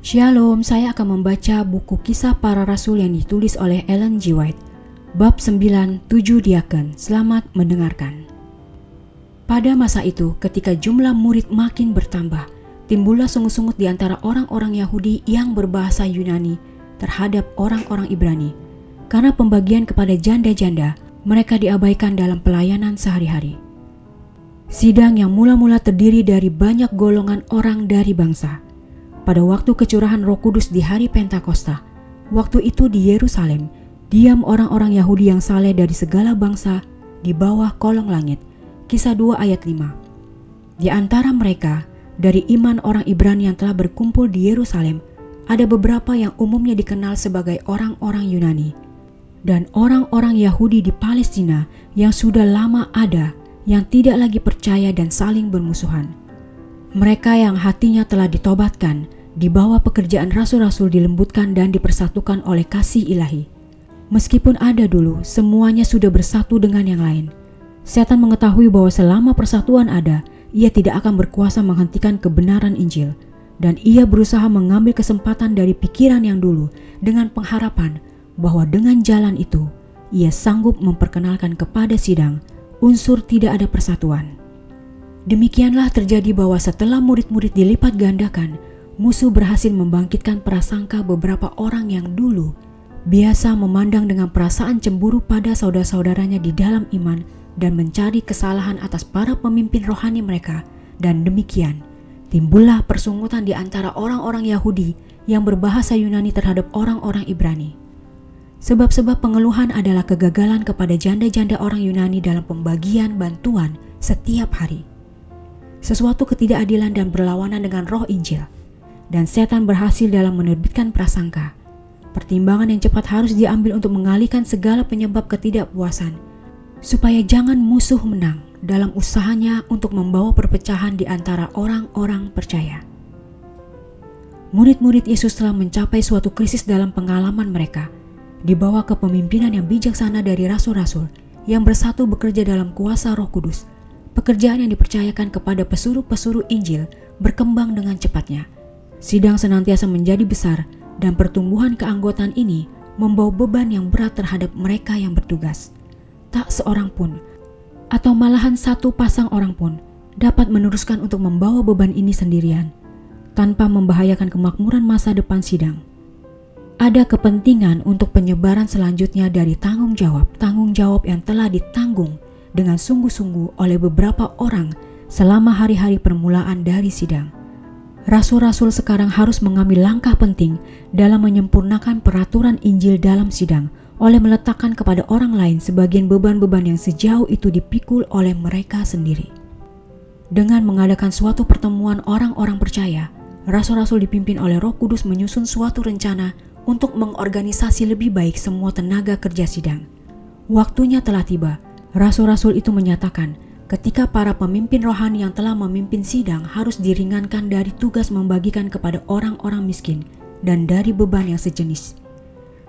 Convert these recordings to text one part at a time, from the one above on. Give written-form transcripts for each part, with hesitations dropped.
Shalom, saya akan membaca buku Kisah Para Rasul yang ditulis oleh Ellen G. White. Bab 9, 7 Diaken. Selamat mendengarkan. Pada masa itu, ketika jumlah murid makin bertambah, timbullah sungut-sungut di antara orang-orang Yahudi yang berbahasa Yunani terhadap orang-orang Ibrani. Karena pembagian kepada janda-janda, mereka diabaikan dalam pelayanan sehari-hari. Sidang yang mula-mula terdiri dari banyak golongan orang dari bangsa. Pada waktu kecurahan Roh Kudus di hari Pentakosta, waktu itu di Yerusalem, diam orang-orang Yahudi yang saleh dari segala bangsa di bawah kolong langit. Kisah 2 ayat 5. Di antara mereka, dari iman orang Ibrani yang telah berkumpul di Yerusalem, ada beberapa yang umumnya dikenal sebagai orang-orang Yunani, dan orang-orang Yahudi di Palestina yang sudah lama ada, yang tidak lagi percaya dan saling bermusuhan. Mereka yang hatinya telah ditobatkan, di bawah pekerjaan rasul-rasul dilembutkan dan dipersatukan oleh kasih ilahi. Meskipun ada dulu, semuanya sudah bersatu dengan yang lain. Setan mengetahui bahwa selama persatuan ada, ia tidak akan berkuasa menghentikan kebenaran Injil. Dan ia berusaha mengambil kesempatan dari pikiran yang dulu dengan pengharapan bahwa dengan jalan itu, ia sanggup memperkenalkan kepada sidang unsur tidak ada persatuan. Demikianlah terjadi bahwa setelah murid-murid dilipat gandakan, musuh berhasil membangkitkan prasangka beberapa orang yang dulu biasa memandang dengan perasaan cemburu pada saudara-saudaranya di dalam iman dan mencari kesalahan atas para pemimpin rohani mereka, dan demikian timbullah persungutan di antara orang-orang Yahudi yang berbahasa Yunani terhadap orang-orang Ibrani. Sebab-sebab pengeluhan adalah kegagalan kepada janda-janda orang Yunani dalam pembagian bantuan setiap hari. Sesuatu ketidakadilan dan berlawanan dengan roh Injil, dan setan berhasil dalam menerbitkan prasangka. Pertimbangan yang cepat harus diambil untuk mengalihkan segala penyebab ketidakpuasan, supaya jangan musuh menang dalam usahanya untuk membawa perpecahan di antara orang-orang percaya. Murid-murid Yesus telah mencapai suatu krisis dalam pengalaman mereka, dibawa ke kepemimpinan yang bijaksana dari rasul-rasul yang bersatu bekerja dalam kuasa Roh Kudus. Pekerjaan yang dipercayakan kepada pesuruh-pesuruh Injil berkembang dengan cepatnya. Sidang senantiasa menjadi besar, dan pertumbuhan keanggotaan ini membawa beban yang berat terhadap mereka yang bertugas. Tak seorang pun, atau malahan satu pasang orang pun, dapat meneruskan untuk membawa beban ini sendirian, tanpa membahayakan kemakmuran masa depan sidang. Ada kepentingan untuk penyebaran selanjutnya dari tanggung jawab yang telah ditanggung dengan sungguh-sungguh oleh beberapa orang selama hari-hari permulaan dari sidang. Rasul-rasul sekarang harus mengambil langkah penting dalam menyempurnakan peraturan Injil dalam sidang oleh meletakkan kepada orang lain sebagian beban-beban yang sejauh itu dipikul oleh mereka sendiri. Dengan mengadakan suatu pertemuan orang-orang percaya, rasul-rasul dipimpin oleh Roh Kudus menyusun suatu rencana untuk mengorganisasi lebih baik semua tenaga kerja sidang. Waktunya telah tiba. Rasul-rasul itu menyatakan ketika para pemimpin rohani yang telah memimpin sidang harus diringankan dari tugas membagikan kepada orang-orang miskin dan dari beban yang sejenis,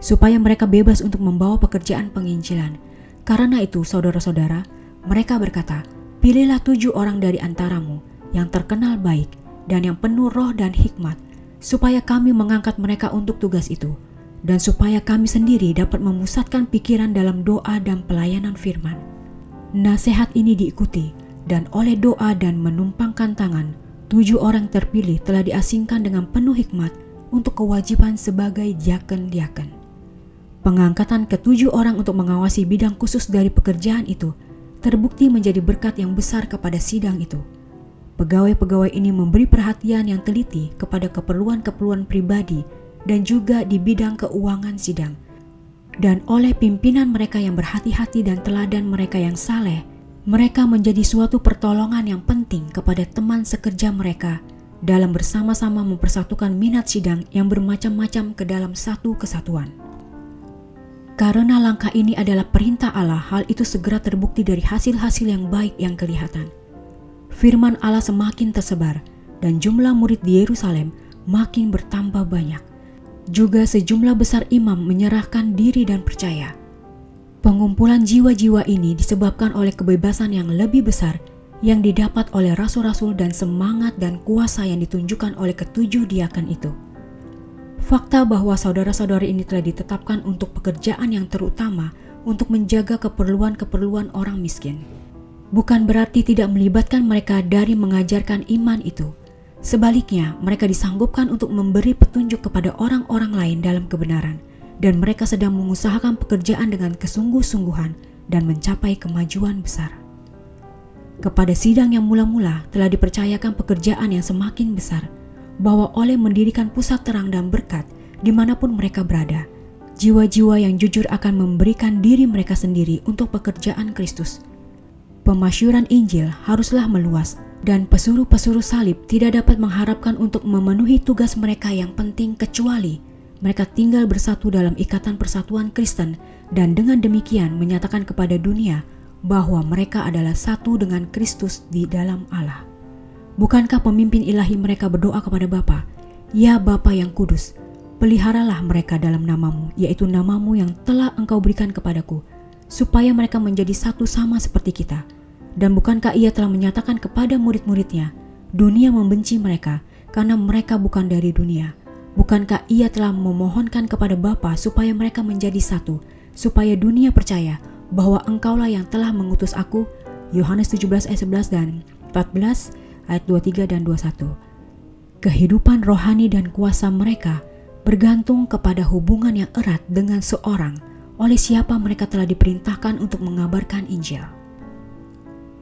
supaya mereka bebas untuk membawa pekerjaan penginjilan. Karena itu, saudara-saudara, mereka berkata, pilihlah 7 orang dari antaramu yang terkenal baik dan yang penuh roh dan hikmat, supaya kami mengangkat mereka untuk tugas itu, dan supaya kami sendiri dapat memusatkan pikiran dalam doa dan pelayanan firman. Nasihat ini diikuti, dan oleh doa dan menumpangkan tangan, 7 orang terpilih telah diasingkan dengan penuh hikmat untuk kewajiban sebagai diaken-diaken. Pengangkatan ke-7 orang untuk mengawasi bidang khusus dari pekerjaan itu terbukti menjadi berkat yang besar kepada sidang itu. Pegawai-pegawai ini memberi perhatian yang teliti kepada keperluan-keperluan pribadi dan juga di bidang keuangan sidang. Dan oleh pimpinan mereka yang berhati-hati dan teladan mereka yang saleh, mereka menjadi suatu pertolongan yang penting kepada teman sekerja mereka dalam bersama-sama mempersatukan minat sidang yang bermacam-macam ke dalam satu kesatuan. Karena langkah ini adalah perintah Allah, hal itu segera terbukti dari hasil-hasil yang baik yang kelihatan. Firman Allah semakin tersebar, dan jumlah murid di Yerusalem makin bertambah banyak. Juga sejumlah besar imam menyerahkan diri dan percaya. Pengumpulan jiwa-jiwa ini disebabkan oleh kebebasan yang lebih besar yang didapat oleh rasul-rasul dan semangat dan kuasa yang ditunjukkan oleh ke-7 diaken itu. Fakta bahwa saudara-saudari ini telah ditetapkan untuk pekerjaan yang terutama untuk menjaga keperluan-keperluan orang miskin. Bukan berarti tidak melibatkan mereka dari mengajarkan iman itu. Sebaliknya, mereka disanggupkan untuk memberi petunjuk kepada orang-orang lain dalam kebenaran, dan mereka sedang mengusahakan pekerjaan dengan kesungguh-sungguhan dan mencapai kemajuan besar. Kepada sidang yang mula-mula telah dipercayakan pekerjaan yang semakin besar, bahwa oleh mendirikan pusat terang dan berkat dimanapun mereka berada, jiwa-jiwa yang jujur akan memberikan diri mereka sendiri untuk pekerjaan Kristus. Pemasyuran Injil haruslah meluas, dan pesuruh-pesuruh salib tidak dapat mengharapkan untuk memenuhi tugas mereka yang penting kecuali mereka tinggal bersatu dalam ikatan persatuan Kristen dan dengan demikian menyatakan kepada dunia bahwa mereka adalah satu dengan Kristus di dalam Allah. Bukankah pemimpin ilahi mereka berdoa kepada Bapa, "Ya Bapa yang kudus, peliharalah mereka dalam namamu, yaitu namamu yang telah engkau berikan kepadaku, supaya mereka menjadi satu sama seperti kita." Dan bukankah ia telah menyatakan kepada murid-muridnya, dunia membenci mereka karena mereka bukan dari dunia. Bukankah ia telah memohonkan kepada Bapa supaya mereka menjadi satu, supaya dunia percaya bahwa engkaulah yang telah mengutus aku? Yohanes 17 ayat 11 dan 14 ayat 23 dan 21. Kehidupan rohani dan kuasa mereka bergantung kepada hubungan yang erat dengan seorang oleh siapa mereka telah diperintahkan untuk mengabarkan Injil.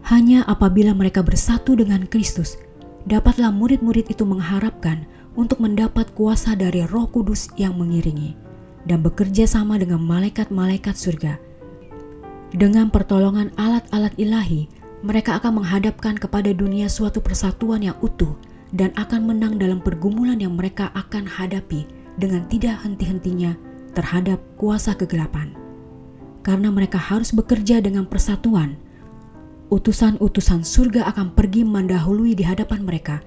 Hanya apabila mereka bersatu dengan Kristus, dapatlah murid-murid itu mengharapkan untuk mendapat kuasa dari Roh Kudus yang mengiringi dan bekerja sama dengan malaikat-malaikat surga. Dengan pertolongan alat-alat ilahi, mereka akan menghadapkan kepada dunia suatu persatuan yang utuh dan akan menang dalam pergumulan yang mereka akan hadapi dengan tidak henti-hentinya terhadap kuasa kegelapan. Karena mereka harus bekerja dengan persatuan, utusan-utusan surga akan pergi mendahului di hadapan mereka,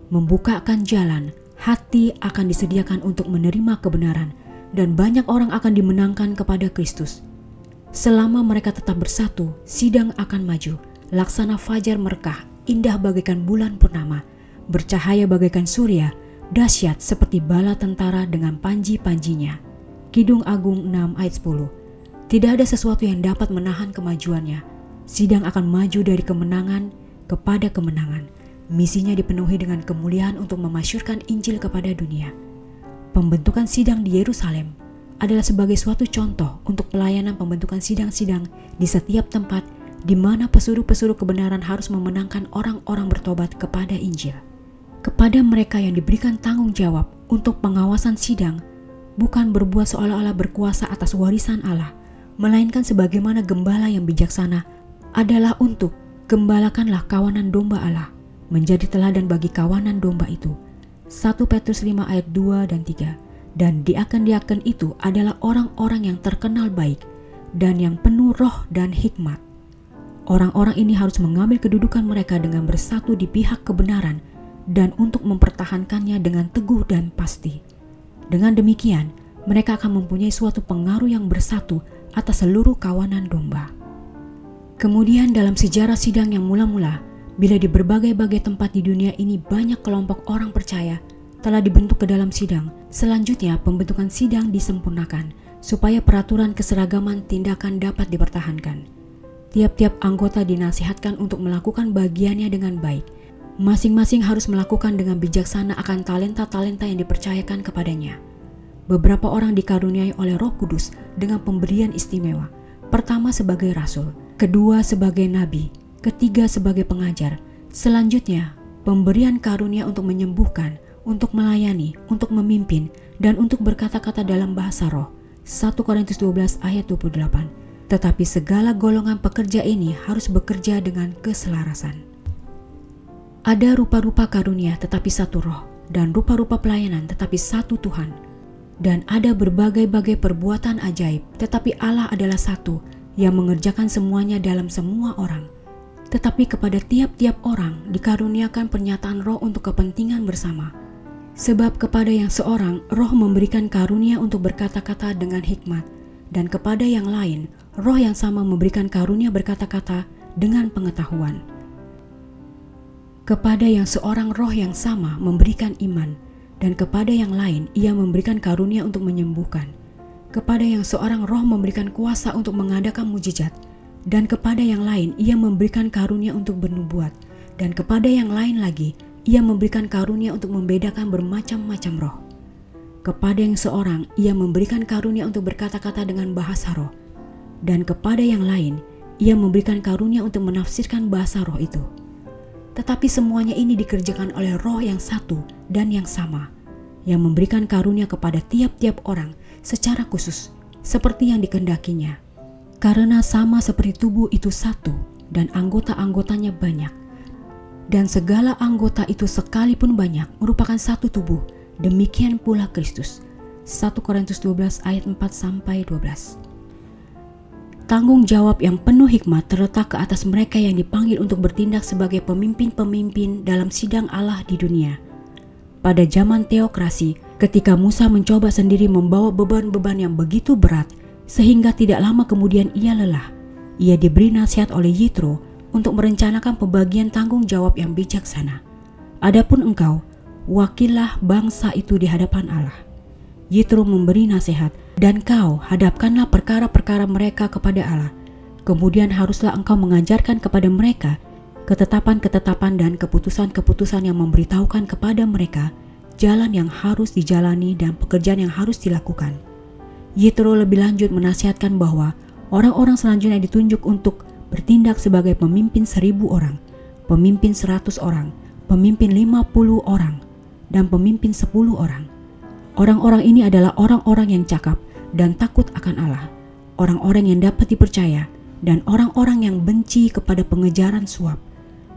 membukakan jalan, hati akan disediakan untuk menerima kebenaran, dan banyak orang akan dimenangkan kepada Kristus. Selama mereka tetap bersatu, sidang akan maju, laksana fajar merkah, indah bagaikan bulan purnama, bercahaya bagaikan surya, dahsyat seperti bala tentara dengan panji-panjinya. Kidung Agung 6 ayat 10. Tidak ada sesuatu yang dapat menahan kemajuannya. Sidang akan maju dari kemenangan kepada kemenangan. Misinya dipenuhi dengan kemuliaan untuk memasyurkan Injil kepada dunia. Pembentukan sidang di Yerusalem adalah sebagai suatu contoh untuk pelayanan pembentukan sidang-sidang di setiap tempat di mana pesuruh-pesuruh kebenaran harus memenangkan orang-orang bertobat kepada Injil. Kepada mereka yang diberikan tanggung jawab untuk pengawasan sidang, bukan berbuat seolah-olah berkuasa atas warisan Allah, melainkan sebagaimana gembala yang bijaksana adalah untuk gembalakanlah kawanan domba Allah, menjadi teladan bagi kawanan domba itu. 1 Petrus 5 ayat 2 dan 3. Dan diaken-diaken itu adalah orang-orang yang terkenal baik dan yang penuh roh dan hikmat. Orang-orang ini harus mengambil kedudukan mereka dengan bersatu di pihak kebenaran dan untuk mempertahankannya dengan teguh dan pasti. Dengan demikian, mereka akan mempunyai suatu pengaruh yang bersatu atas seluruh kawanan domba. Kemudian dalam sejarah sidang yang mula-mula, bila di berbagai-bagai tempat di dunia ini banyak kelompok orang percaya telah dibentuk ke dalam sidang, selanjutnya pembentukan sidang disempurnakan supaya peraturan keseragaman tindakan dapat dipertahankan. Tiap-tiap anggota dinasihatkan untuk melakukan bagiannya dengan baik. Masing-masing harus melakukan dengan bijaksana akan talenta-talenta yang dipercayakan kepadanya. Beberapa orang dikaruniai oleh Roh Kudus dengan pemberian istimewa. Pertama sebagai rasul, kedua sebagai nabi, ketiga sebagai pengajar. Selanjutnya, pemberian karunia untuk menyembuhkan, untuk melayani, untuk memimpin, dan untuk berkata-kata dalam bahasa roh. 1 Korintus 12 ayat 28. Tetapi segala golongan pekerja ini harus bekerja dengan keselarasan. Ada rupa-rupa karunia tetapi satu roh, dan rupa-rupa pelayanan tetapi satu Tuhan. Dan ada berbagai-bagai perbuatan ajaib, tetapi Allah adalah satu yang mengerjakan semuanya dalam semua orang. Tetapi kepada tiap-tiap orang dikaruniakan pernyataan roh untuk kepentingan bersama. Sebab kepada yang seorang roh memberikan karunia untuk berkata-kata dengan hikmat, dan kepada yang lain roh yang sama memberikan karunia berkata-kata dengan pengetahuan. Kepada yang seorang roh yang sama memberikan iman, dan kepada yang lain ia memberikan karunia untuk menyembuhkan. Kepada yang seorang roh memberikan kuasa untuk mengadakan mujizat, dan kepada yang lain ia memberikan karunia untuk bernubuat, dan kepada yang lain lagi ia memberikan karunia untuk membedakan bermacam-macam roh. Kepada yang seorang ia memberikan karunia untuk berkata-kata dengan bahasa roh, dan kepada yang lain ia memberikan karunia untuk menafsirkan bahasa roh itu. Tetapi semuanya ini dikerjakan oleh Roh yang satu dan yang sama, yang memberikan karunia kepada tiap-tiap orang secara khusus, seperti yang dikehendakinya. Karena sama seperti tubuh itu satu dan anggota-anggotanya banyak, dan segala anggota itu sekalipun banyak merupakan satu tubuh, demikian pula Kristus. 1 Korintus 12 ayat 4-12. Tanggung jawab yang penuh hikmat terletak ke atas mereka yang dipanggil untuk bertindak sebagai pemimpin-pemimpin dalam sidang Allah di dunia. Pada zaman teokrasi, ketika Musa mencoba sendiri membawa beban-beban yang begitu berat, sehingga tidak lama kemudian ia lelah, ia diberi nasihat oleh Yitro untuk merencanakan pembagian tanggung jawab yang bijaksana. Adapun engkau, wakillah bangsa itu di hadapan Allah. Yitro memberi nasihat, dan kau hadapkanlah perkara-perkara mereka kepada Allah. Kemudian haruslah engkau mengajarkan kepada mereka ketetapan-ketetapan dan keputusan-keputusan yang memberitahukan kepada mereka jalan yang harus dijalani dan pekerjaan yang harus dilakukan. Yitro lebih lanjut menasihatkan bahwa orang-orang selanjutnya ditunjuk untuk bertindak sebagai pemimpin 1.000 orang, pemimpin 100 orang, pemimpin 50 orang, dan pemimpin 10 orang. Orang-orang ini adalah orang-orang yang cakap dan takut akan Allah, orang-orang yang dapat dipercaya, dan orang-orang yang benci kepada pengejaran suap.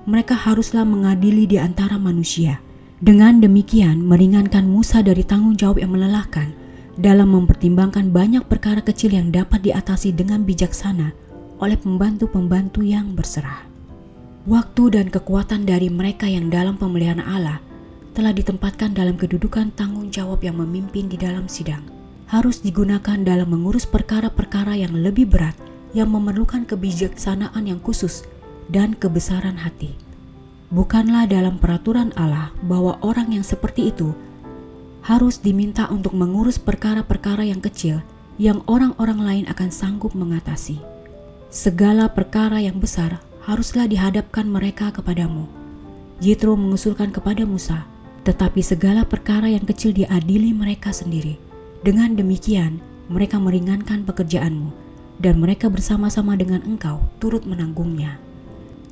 Mereka haruslah mengadili di antara manusia. Dengan demikian meringankan Musa dari tanggung jawab yang melelahkan dalam mempertimbangkan banyak perkara kecil yang dapat diatasi dengan bijaksana oleh pembantu-pembantu yang berserah. Waktu dan kekuatan dari mereka yang dalam pemeliharaan Allah telah ditempatkan dalam kedudukan tanggung jawab yang memimpin di dalam sidang, harus digunakan dalam mengurus perkara-perkara yang lebih berat yang memerlukan kebijaksanaan yang khusus dan kebesaran hati. Bukanlah dalam peraturan Allah bahwa orang yang seperti itu harus diminta untuk mengurus perkara-perkara yang kecil yang orang-orang lain akan sanggup mengatasi. Segala perkara yang besar haruslah dihadapkan mereka kepadamu. Yitro mengusulkan kepada Musa, tetapi segala perkara yang kecil diadili mereka sendiri. Dengan demikian, mereka meringankan pekerjaanmu, dan mereka bersama-sama dengan engkau turut menanggungnya.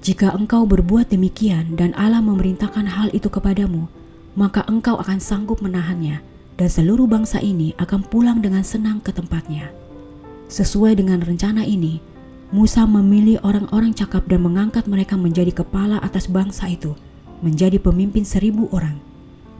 Jika engkau berbuat demikian dan Allah memerintahkan hal itu kepadamu, maka engkau akan sanggup menahannya, dan seluruh bangsa ini akan pulang dengan senang ke tempatnya. Sesuai dengan rencana ini, Musa memilih orang-orang cakap dan mengangkat mereka menjadi kepala atas bangsa itu, menjadi pemimpin 1.000 orang,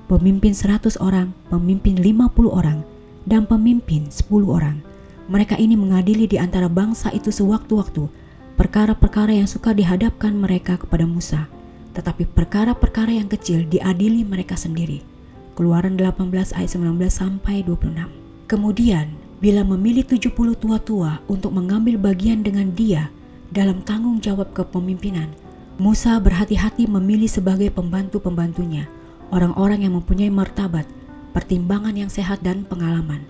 pemimpin 100 orang, pemimpin 50 orang, dan pemimpin 10 orang. Mereka ini mengadili di antara bangsa itu sewaktu-waktu perkara-perkara yang suka dihadapkan mereka kepada Musa, tetapi perkara-perkara yang kecil diadili mereka sendiri. Keluaran 18 ayat 19-26. Kemudian, bila memilih 70 tua-tua untuk mengambil bagian dengan dia dalam tanggung jawab kepemimpinan, Musa berhati-hati memilih sebagai pembantu-pembantunya orang-orang yang mempunyai martabat, pertimbangan yang sehat dan pengalaman.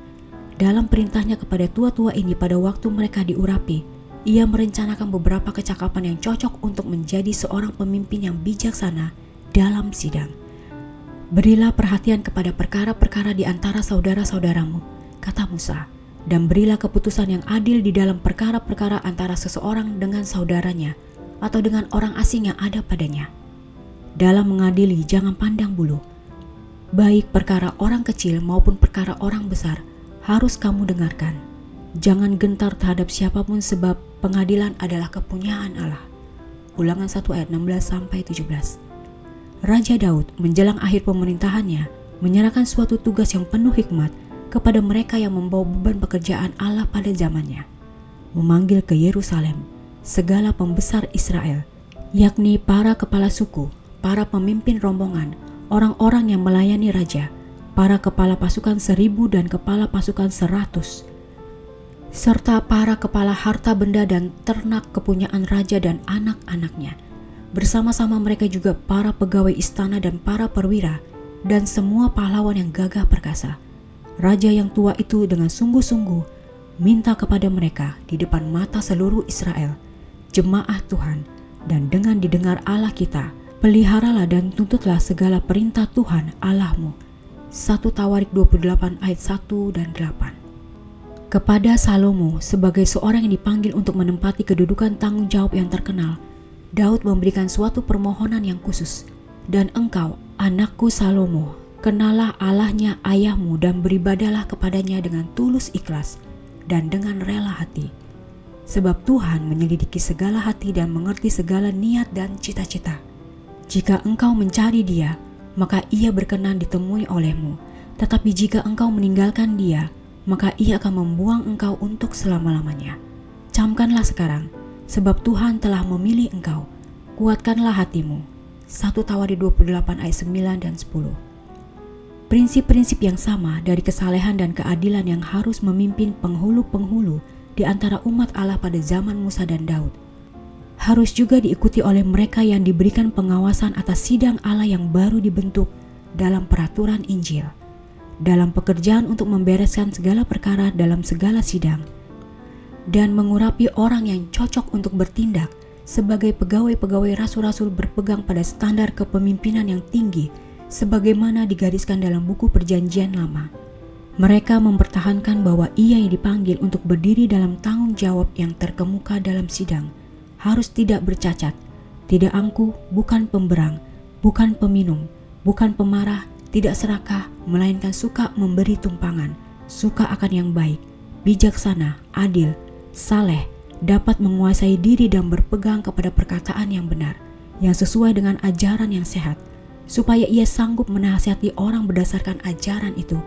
Dalam perintahnya kepada tua-tua ini pada waktu mereka diurapi, ia merencanakan beberapa kecakapan yang cocok untuk menjadi seorang pemimpin yang bijaksana dalam sidang. Berilah perhatian kepada perkara-perkara di antara saudara-saudaramu, kata Musa, dan berilah keputusan yang adil di dalam perkara-perkara antara seseorang dengan saudaranya atau dengan orang asing yang ada padanya. Dalam mengadili jangan pandang bulu. Baik perkara orang kecil maupun perkara orang besar harus kamu dengarkan. Jangan gentar terhadap siapapun sebab pengadilan adalah kepunyaan Allah. Ulangan 1 ayat 16-17. Raja Daud menjelang akhir pemerintahannya menyerahkan suatu tugas yang penuh hikmat kepada mereka yang membawa beban pekerjaan Allah pada zamannya. Memanggil ke Yerusalem segala pembesar Israel, yakni para kepala suku, para pemimpin rombongan, orang-orang yang melayani raja, para kepala pasukan 1.000 dan kepala pasukan 100, serta para kepala harta benda dan ternak kepunyaan raja dan anak-anaknya. Bersama-sama mereka juga para pegawai istana dan para perwira dan semua pahlawan yang gagah perkasa. Raja yang tua itu dengan sungguh-sungguh minta kepada mereka di depan mata seluruh Israel, jemaah Tuhan, dan dengan didengar Allah kita, peliharalah dan tuntutlah segala perintah Tuhan Allahmu. 1 Tawarik 28 ayat 1 dan 8. Kepada Salomo sebagai seorang yang dipanggil untuk menempati kedudukan tanggung jawab yang terkenal, Daud memberikan suatu permohonan yang khusus. Dan engkau, anakku Salomo, kenalah Allahnya ayahmu dan beribadahlah kepadanya dengan tulus ikhlas dan dengan rela hati. Sebab Tuhan menyelidiki segala hati dan mengerti segala niat dan cita-cita. Jika engkau mencari Dia, maka Ia berkenan ditemui olehmu. Tetapi jika engkau meninggalkan Dia, maka Ia akan membuang engkau untuk selama-lamanya. Camkanlah sekarang, sebab Tuhan telah memilih engkau. Kuatkanlah hatimu. 1 Tawarik 28 ayat 9 dan 10. Prinsip-prinsip yang sama dari kesalehan dan keadilan yang harus memimpin penghulu-penghulu di antara umat Allah pada zaman Musa dan Daud harus juga diikuti oleh mereka yang diberikan pengawasan atas sidang Allah yang baru dibentuk dalam peraturan Injil, dalam pekerjaan untuk membereskan segala perkara dalam segala sidang, dan mengurapi orang yang cocok untuk bertindak sebagai pegawai-pegawai rasul-rasul berpegang pada standar kepemimpinan yang tinggi sebagaimana digariskan dalam buku Perjanjian Lama. Mereka mempertahankan bahwa ia yang dipanggil untuk berdiri dalam tanggung jawab yang terkemuka dalam sidang harus tidak bercacat, tidak angkuh, bukan pemberang, bukan peminum, bukan pemarah, tidak serakah, melainkan suka memberi tumpangan, suka akan yang baik, bijaksana, adil, saleh, dapat menguasai diri dan berpegang kepada perkataan yang benar, yang sesuai dengan ajaran yang sehat, supaya ia sanggup menasihati orang berdasarkan ajaran itu,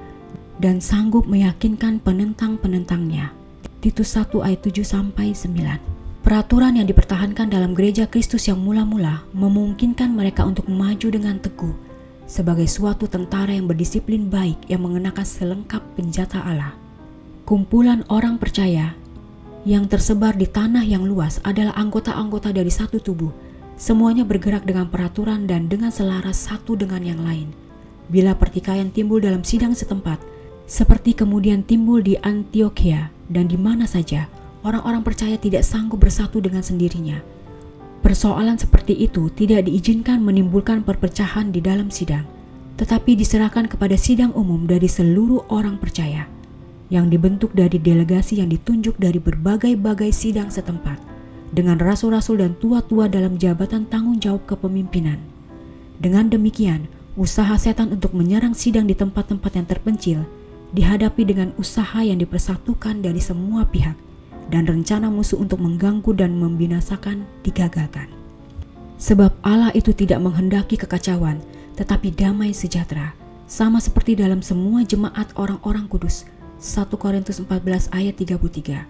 dan sanggup meyakinkan penentang-penentangnya. Titus 1 ayat 7-9. Peraturan yang dipertahankan dalam gereja Kristus yang mula-mula memungkinkan mereka untuk maju dengan teguh sebagai suatu tentara yang berdisiplin baik yang mengenakan selengkap senjata Allah. Kumpulan orang percaya yang tersebar di tanah yang luas adalah anggota-anggota dari satu tubuh. Semuanya bergerak dengan peraturan dan dengan selaras satu dengan yang lain. Bila pertikaian timbul dalam sidang setempat, seperti kemudian timbul di Antiokhia dan di mana saja, orang-orang percaya tidak sanggup bersatu dengan sendirinya. Persoalan seperti itu tidak diizinkan menimbulkan perpecahan di dalam sidang, tetapi diserahkan kepada sidang umum dari seluruh orang percaya, yang dibentuk dari delegasi yang ditunjuk dari berbagai-bagai sidang setempat, dengan rasul-rasul dan tua-tua dalam jabatan tanggung jawab kepemimpinan. Dengan demikian, usaha setan untuk menyerang sidang di tempat-tempat yang terpencil dihadapi dengan usaha yang dipersatukan dari semua pihak, dan rencana musuh untuk mengganggu dan membinasakan digagalkan. Sebab Allah itu tidak menghendaki kekacauan, tetapi damai sejahtera, sama seperti dalam semua jemaat orang-orang kudus. 1 Korintus 14 ayat 33.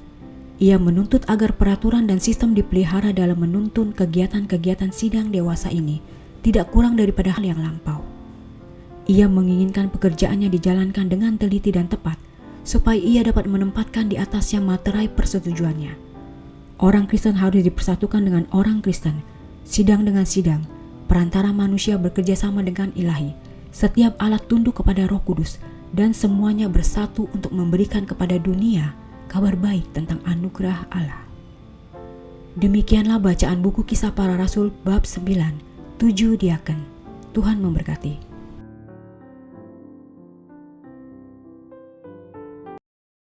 Ia menuntut agar peraturan dan sistem dipelihara dalam menuntun kegiatan-kegiatan sidang dewasa ini tidak kurang daripada hal yang lampau. Ia menginginkan pekerjaannya dijalankan dengan teliti dan tepat, supaya ia dapat menempatkan di atasnya materai persetujuannya. Orang Kristen harus dipersatukan dengan orang Kristen, sidang dengan sidang, perantara manusia bekerja sama dengan ilahi, setiap alat tunduk kepada Roh Kudus, dan semuanya bersatu untuk memberikan kepada dunia kabar baik tentang anugerah Allah. Demikianlah bacaan buku Kisah Para Rasul bab 9, 7 diaken. Tuhan memberkati.